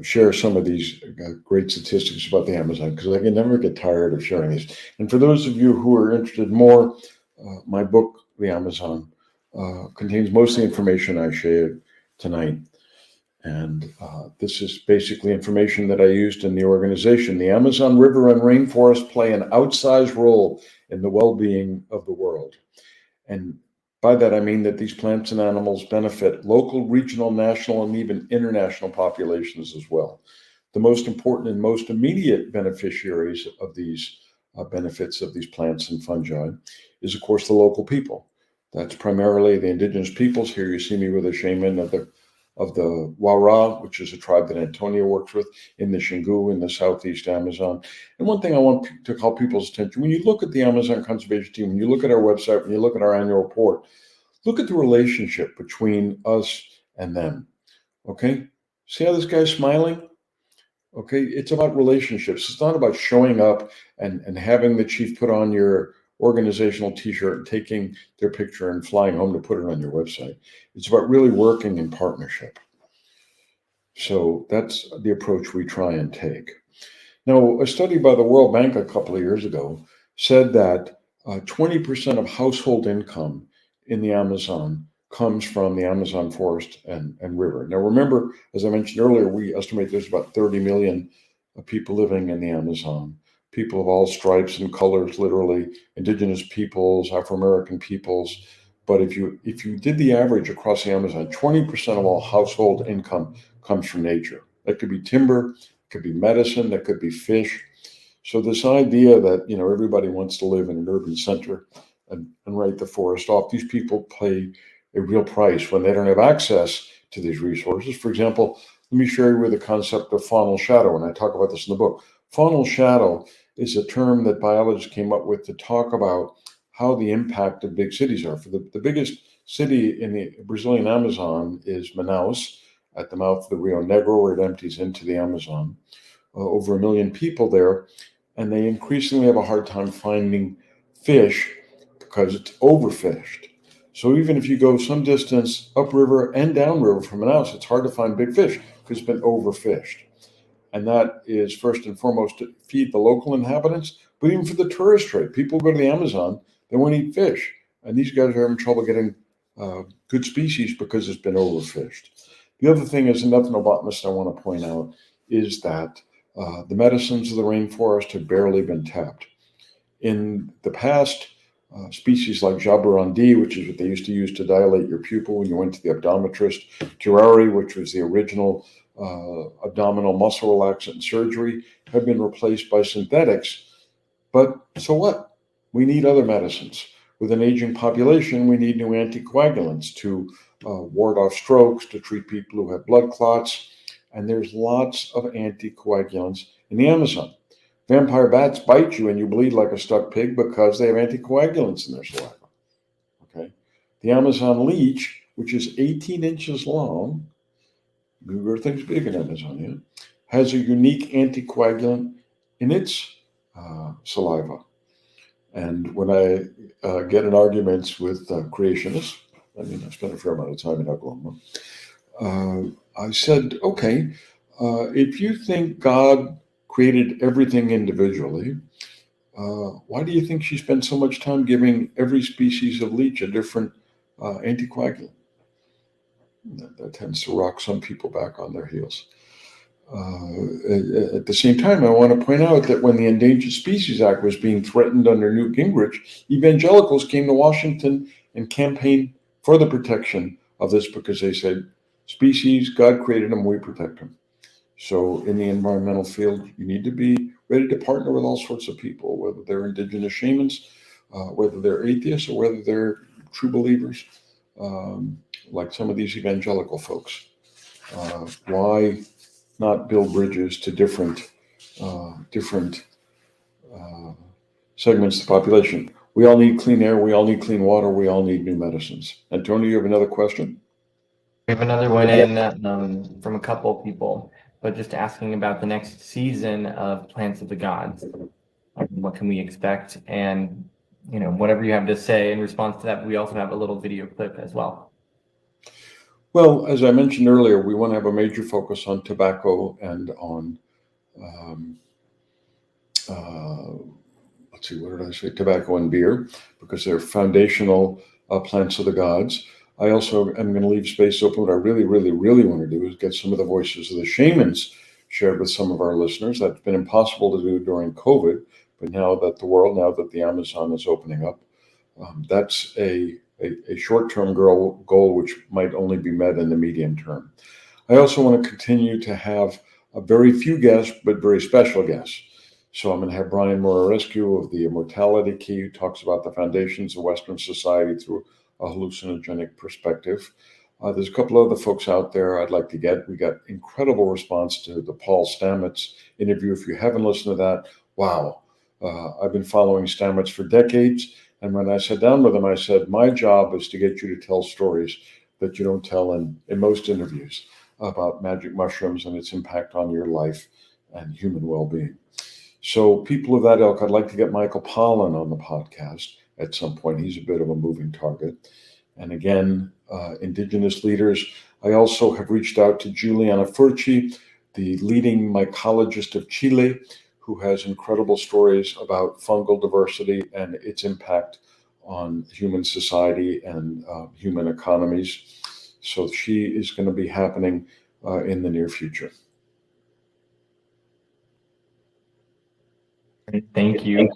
share some of these great statistics about the Amazon, because I can never get tired of sharing these. And for those of you who are interested more, my book, The Amazon, contains most of the information I shared tonight. And this is basically information that I used in the organization. The Amazon River and rainforest play an outsized role in the well-being of the world. And by that, I mean that these plants and animals benefit local, regional, national, and even international populations as well. The most important and most immediate beneficiaries of these benefits of these plants and fungi is, of course, the local people. That's primarily the indigenous peoples. Here you see me with a shaman of the Wara, which is a tribe that Antonio works with in the Xingu in the southeast Amazon. And one thing I want to call people's attention, when you look at the Amazon Conservation Team, when you look at our website, when you look at our annual report, look at the relationship between us and them, okay? See how this guy's smiling? Okay, it's about relationships. It's not about showing up and having the chief put on your organizational t-shirt and taking their picture and flying home to put it on your website. It's about really working in partnership. So that's the approach we try and take. Now, a study by the World Bank a couple of years ago said that 20% of household income in the Amazon comes from the Amazon forest and river. Now, remember, as I mentioned earlier, we estimate there's about 30 million people living in the Amazon. People of all stripes and colors, literally, indigenous peoples, Afro-American peoples. But if you did the average across the Amazon, 20% of all household income comes from nature. That could be timber, it could be medicine, that could be fish. So this idea that, everybody wants to live in an urban center and write the forest off, these people pay a real price when they don't have access to these resources. For example, let me share with the concept of faunal shadow, and I talk about this in the book. Faunal shadow is a term that biologists came up with to talk about how the impact of big cities are. For the biggest city in the Brazilian Amazon is Manaus, at the mouth of the Rio Negro, where it empties into the Amazon. Over 1 million people there, and they increasingly have a hard time finding fish because it's overfished. So even if you go some distance upriver and downriver from Manaus, it's hard to find big fish because it's been overfished. And that is first and foremost to feed the local inhabitants, but even for the tourist trade. People go to the Amazon, they want to eat fish. And these guys are having trouble getting good species because it's been overfished. The other thing as an ethnobotanist I want to point out is that the medicines of the rainforest have barely been tapped. In the past, species like jaburandi, which is what they used to use to dilate your pupil when you went to the optometrist, curare, which was the original abdominal muscle relaxant surgery, have been replaced by synthetics. But so what? We need other medicines. With an aging population, we need new anticoagulants to ward off strokes, to treat people who have blood clots. And there's lots of anticoagulants in the Amazon. Vampire bats bite you and you bleed like a stuck pig because they have anticoagulants in their saliva. Okay. The Amazon leech, which is 18 inches long, everything's big in Amazon, yeah, has a unique anticoagulant in its saliva. And when I get in arguments with creationists, I spent a fair amount of time in Oklahoma, I said, okay, if you think God created everything individually, why do you think she spent so much time giving every species of leech a different anticoagulant? That tends to rock some people back on their heels. At the same time, I want to point out that when the Endangered Species Act was being threatened under Newt Gingrich, evangelicals came to Washington and campaigned for the protection of this because they said, species, God created them, we protect them. So in the environmental field, you need to be ready to partner with all sorts of people, whether they're indigenous shamans, whether they're atheists, or whether they're true believers, like some of these evangelical folks. Why not build bridges to different segments of the population? We all need clean air. We all need clean water. We all need new medicines. Antonio, you have another question? We have another one in from a couple of people, but just asking about the next season of Plants of the Gods. What can we expect? And, whatever you have to say in response to that, we also have a little video clip as well. Well, as I mentioned earlier, we want to have a major focus on tobacco and on, tobacco and beer, because they're foundational plants of the gods. I also am going to leave space open. What I really, really, really want to do is get some of the voices of the shamans shared with some of our listeners. That's been impossible to do during COVID, but now that the Amazon is opening up, that's a short-term goal which might only be met in the medium term. I also want to continue to have a very few guests, but very special guests. So I'm going to have Brian Murarescu of the Immortality Key, who talks about the foundations of Western society through a hallucinogenic perspective. There's a couple other folks out there I'd like to get. We got incredible response to the Paul Stamets interview. If you haven't listened to that, wow. I've been following Stamets for decades. And when I sat down with him, I said, my job is to get you to tell stories that you don't tell in most interviews about magic mushrooms and its impact on your life and human well-being. So people of that ilk, I'd like to get Michael Pollan on the podcast at some point. He's a bit of a moving target. And again, indigenous leaders. I also have reached out to Juliana Furci, the leading mycologist of Chile, who has incredible stories about fungal diversity and its impact on human society and human economies. So she is going to be happening in the near future. Thank you.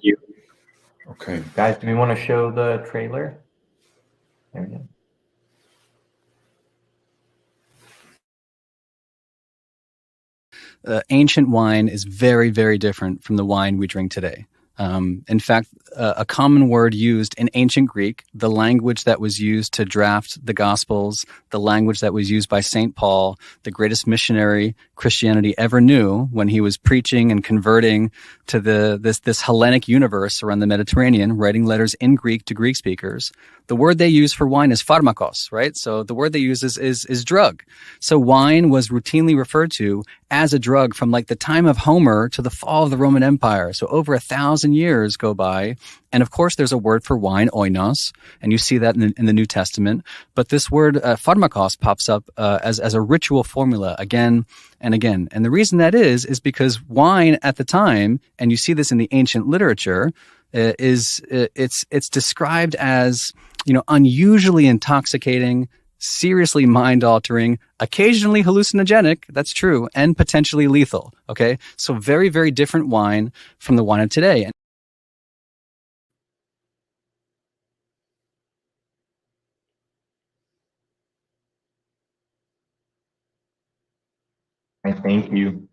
Okay. Guys, do we want to show the trailer? There we go. ancient wine is very, very different from the wine we drink today. In fact, a common word used in ancient Greek, the language that was used to draft the Gospels, the language that was used by St. Paul, the greatest missionary Christianity ever knew when he was preaching and converting to this Hellenic universe around the Mediterranean, writing letters in Greek to Greek speakers. The word they use for wine is pharmakos, right? So the word they use is drug. So wine was routinely referred to as a drug from like the time of Homer to the fall of the Roman Empire. So over 1,000 years go by. And of course, there's a word for wine, oinos, and you see that in the New Testament. But this word pharmakos pops up as a ritual formula again and again. And the reason that is because wine at the time, and you see this in the ancient literature, it's described as, unusually intoxicating, seriously mind-altering, occasionally hallucinogenic, that's true, and potentially lethal, okay? So very, very different wine from the wine of today. Thank you.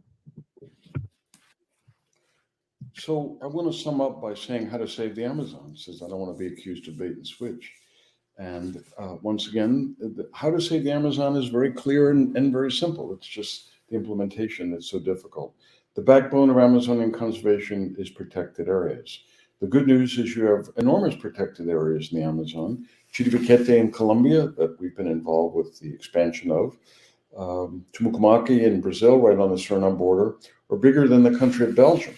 So I want to sum up by saying how to save the Amazon, since I don't want to be accused of bait and switch. And once again, how to save the Amazon is very clear and very simple. It's just the implementation that's so difficult. The backbone of Amazonian conservation is protected areas. The good news is you have enormous protected areas in the Amazon. Chiribiquete in Colombia, that we've been involved with the expansion of, Tumucumaque in Brazil, right on the Suriname border, are bigger than the country of Belgium.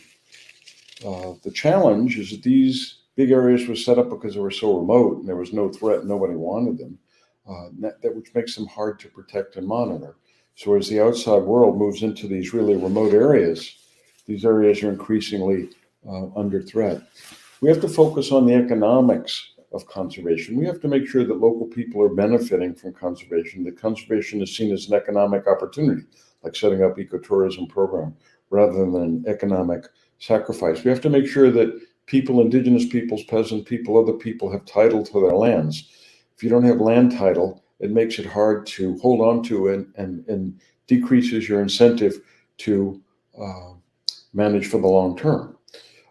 The challenge is that these big areas were set up because they were so remote and there was no threat, nobody wanted them, which makes them hard to protect and monitor. So as the outside world moves into these really remote areas, these areas are increasingly under threat. We have to focus on the economics of conservation. We have to make sure that local people are benefiting from conservation, that conservation is seen as an economic opportunity, like setting up ecotourism program, rather than an economic sacrifice. We have to make sure that people, indigenous peoples, peasant people, other people have title to their lands. If you don't have land title, it makes it hard to hold on to it and decreases your incentive to manage for the long term.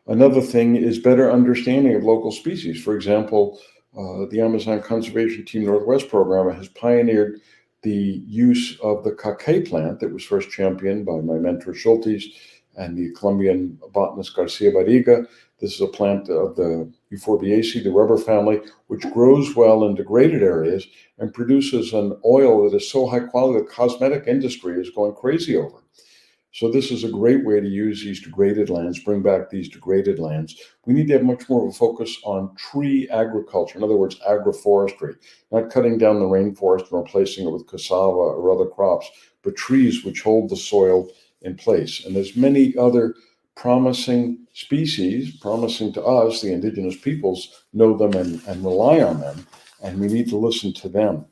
Another thing is better understanding of local species. For example, the Amazon Conservation Team Northwest program has pioneered the use of the cacao plant that was first championed by my mentor Schultes and the Colombian botanist Garcia Barriga. This is a plant of the Euphorbiaceae, the rubber family, which grows well in degraded areas and produces an oil that is so high quality the cosmetic industry is going crazy over. So this is a great way to use these degraded lands, bring back these degraded lands. We need to have much more of a focus on tree agriculture, in other words, agroforestry, not cutting down the rainforest and replacing it with cassava or other crops, but trees which hold the soil in place. And there's many other promising species, promising to us, the indigenous peoples, know them and rely on them, and we need to listen to them.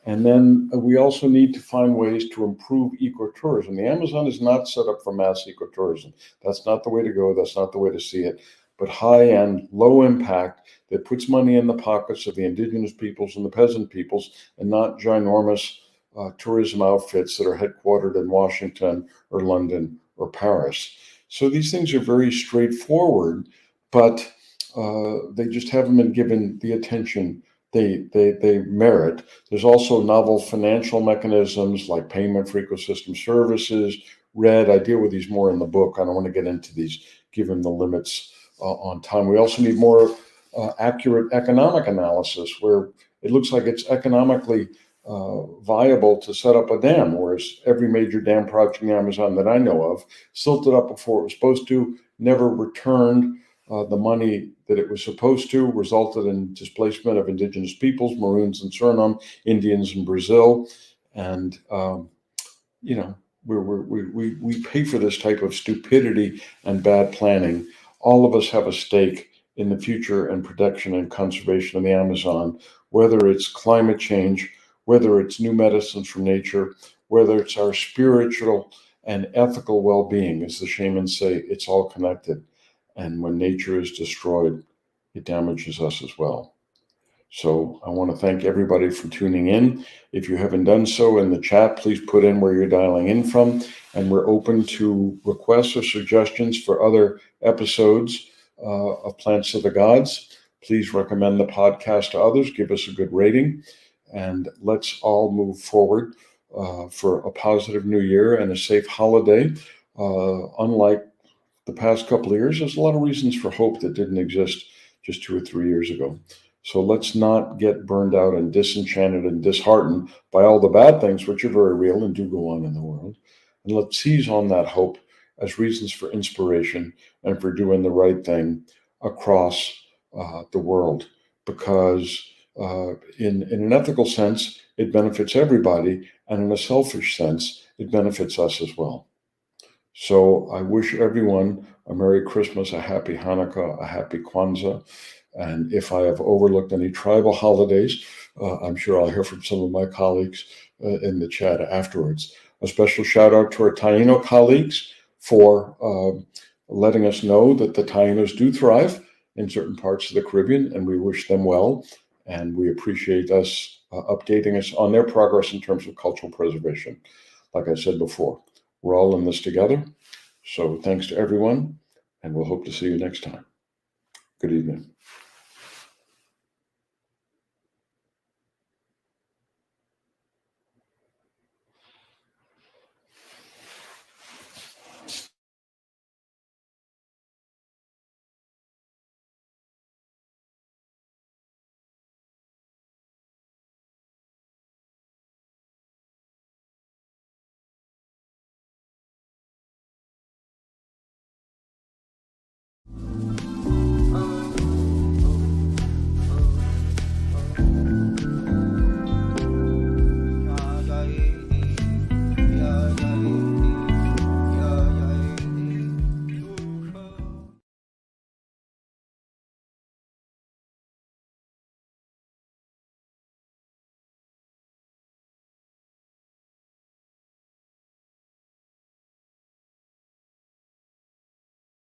And then we also need to find ways to improve ecotourism. The Amazon is not set up for mass ecotourism. That's not the way to go. That's not the way to see it. But high-end, low impact that puts money in the pockets of the indigenous peoples and the peasant peoples, and not ginormous tourism outfits that are headquartered in Washington or London or Paris. So these things are very straightforward, but they just haven't been given the attention they merit. There's also novel financial mechanisms like payment for ecosystem services, RED. I deal with these more in the book. I don't want to get into these given the limits on time. We also need more accurate economic analysis where it looks like it's economically viable to set up a dam, whereas every major dam project in the Amazon that I know of silted up before it was supposed to, never returned the money that it was supposed to, resulted in displacement of indigenous peoples, Maroons in Suriname, Indians in Brazil, and we pay for this type of stupidity and bad planning. All of us have a stake in the future and protection and conservation of the Amazon, whether it's climate change, whether it's new medicines from nature, whether it's our spiritual and ethical well-being. As the shamans say, it's all connected. And when nature is destroyed, it damages us as well. So I want to thank everybody for tuning in. If you haven't done so in the chat, please put in where you're dialing in from. And we're open to requests or suggestions for other episodes of Plants of the Gods. Please recommend the podcast to others. Give us a good rating. And let's all move forward for a positive new year and a safe holiday. Unlike the past couple of years, there's a lot of reasons for hope that didn't exist just 2 or 3 years ago. So let's not get burned out and disenchanted and disheartened by all the bad things, which are very real and do go on in the world. And let's seize on that hope as reasons for inspiration and for doing the right thing across the world. Because in an ethical sense, it benefits everybody. And in a selfish sense, it benefits us as well. So I wish everyone a Merry Christmas, a Happy Hanukkah, a Happy Kwanzaa. And if I have overlooked any tribal holidays, I'm sure I'll hear from some of my colleagues in the chat afterwards. A special shout out to our Taino colleagues for letting us know that the Tainos do thrive in certain parts of the Caribbean, and we wish them well. And we appreciate us updating us on their progress in terms of cultural preservation. Like I said before, we're all in this together. So thanks to everyone, and we'll hope to see you next time. Good evening.